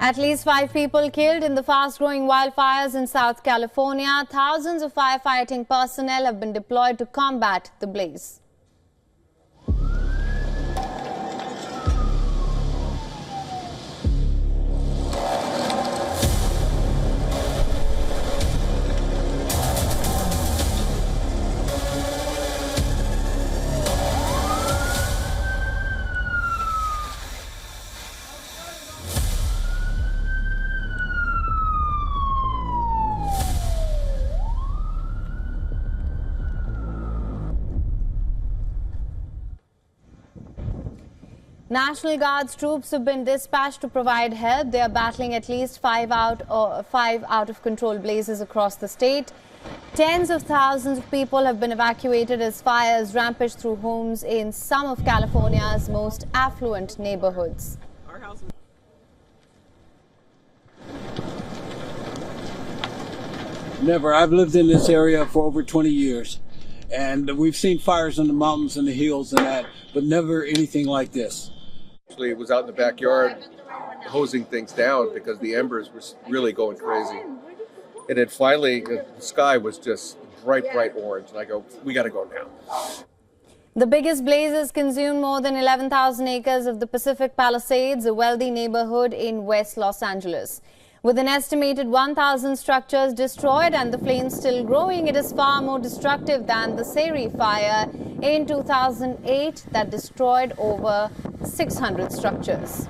At least 5 people killed in the fast-growing wildfires in South California. Thousands of firefighting personnel have been deployed to combat the blaze. National Guard's troops have been dispatched to provide help. They are battling at least five out of control blazes across the state. Tens of thousands of people have been evacuated as fires rampage through homes in some of California's most affluent neighborhoods. Never. I've lived in this area for over 20 years, and we've seen fires in the mountains and the hills and that, but never anything like this. It was out in the backyard hosing things down because the embers were really going crazy. And then finally, the sky was just bright orange. And I go, we got to go now. The biggest blazes consumed more than 11,000 acres of the Pacific Palisades, a wealthy neighborhood in West Los Angeles. With an estimated 1,000 structures destroyed and the flames still growing, it is far more destructive than the Seri fire in 2008 that destroyed over 600 structures.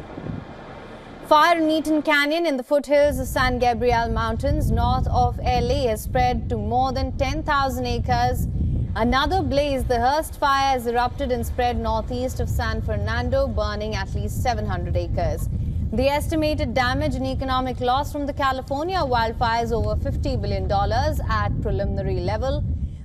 Fire in Eaton Canyon in the foothills of San Gabriel Mountains north of LA has spread to more than 10,000 acres. Another blaze, the Hearst fire, has erupted and spread northeast of San Fernando, burning at least 700 acres. The estimated damage and economic loss from the California wildfires over $50 billion at preliminary level.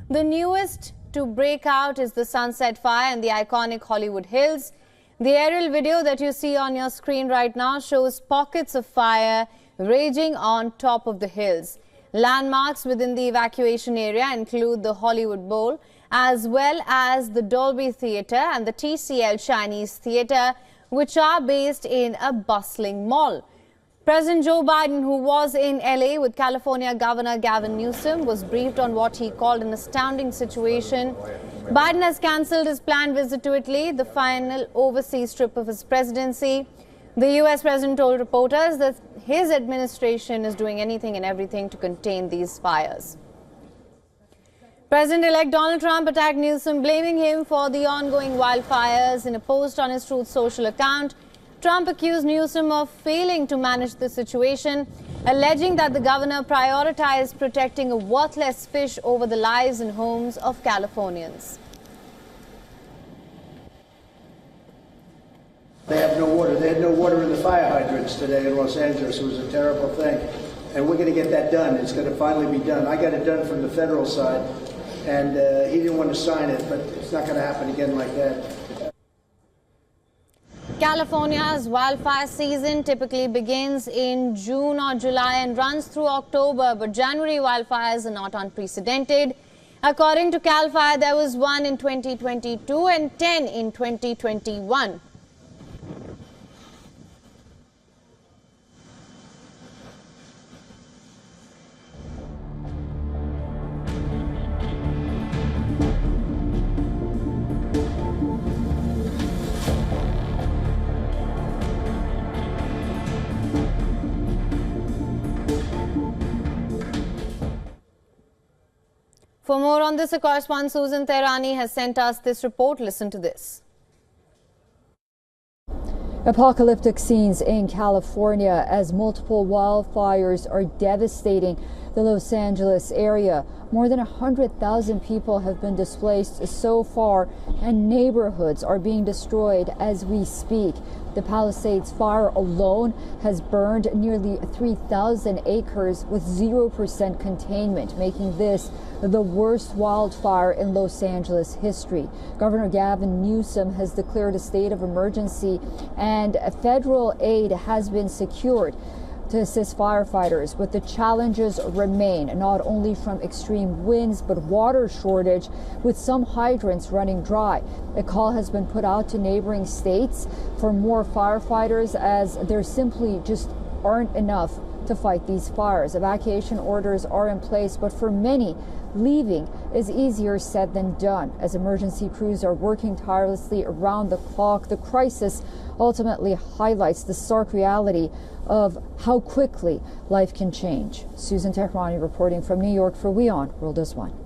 The newest to break out is the Sunset Fire in the iconic Hollywood Hills. The aerial video that you see on your screen right now shows pockets of fire raging on top of the hills. Landmarks within the evacuation area include the Hollywood Bowl, as well as the Dolby Theatre and the TCL Chinese Theatre, which are based in a bustling mall. President Joe Biden, who was in LA with California Governor Gavin Newsom, was briefed on what he called an astounding situation. Biden has cancelled his planned visit to Italy, the final overseas trip of his presidency. The U.S. president told reporters that his administration is doing anything and everything to contain these fires. President-elect Donald Trump attacked Newsom, blaming him for the ongoing wildfires. In a post on his Truth Social account, Trump accused Newsom of failing to manage the situation, alleging that the governor prioritized protecting a worthless fish over the lives and homes of Californians. They have no water. They had no water in the fire hydrants today in Los Angeles. It was a terrible thing. And we're going to get that done. It's going to finally be done. I got it done from the federal side. And he didn't want to sign it, but it's not going to happen again like that. California's wildfire season typically begins in June or July and runs through October, but January wildfires are not unprecedented. According to CAL FIRE, there was 1 in 2022 and 10 in 2021. For more on this, our correspondent Susan Tehrani has sent us this report. Listen to this. Apocalyptic scenes in California as multiple wildfires are devastating the Los Angeles area. More than 100,000 people have been displaced so far, and neighborhoods are being destroyed as we speak. The Palisades fire alone has burned nearly 3,000 acres with 0% containment, making this the worst wildfire in Los Angeles history. Governor Gavin Newsom has declared a state of emergency, and federal aid has been secured to assist firefighters, but the challenges remain, not only from extreme winds but water shortage, with some hydrants running dry. A call has been put out to neighboring states for more firefighters, as there simply just aren't enough to fight these fires. Evacuation orders are in place, but for many, leaving is easier said than done. As emergency crews are working tirelessly around the clock, the crisis ultimately highlights the stark reality of how quickly life can change. Susan Tehrani reporting from New York for WION World is One.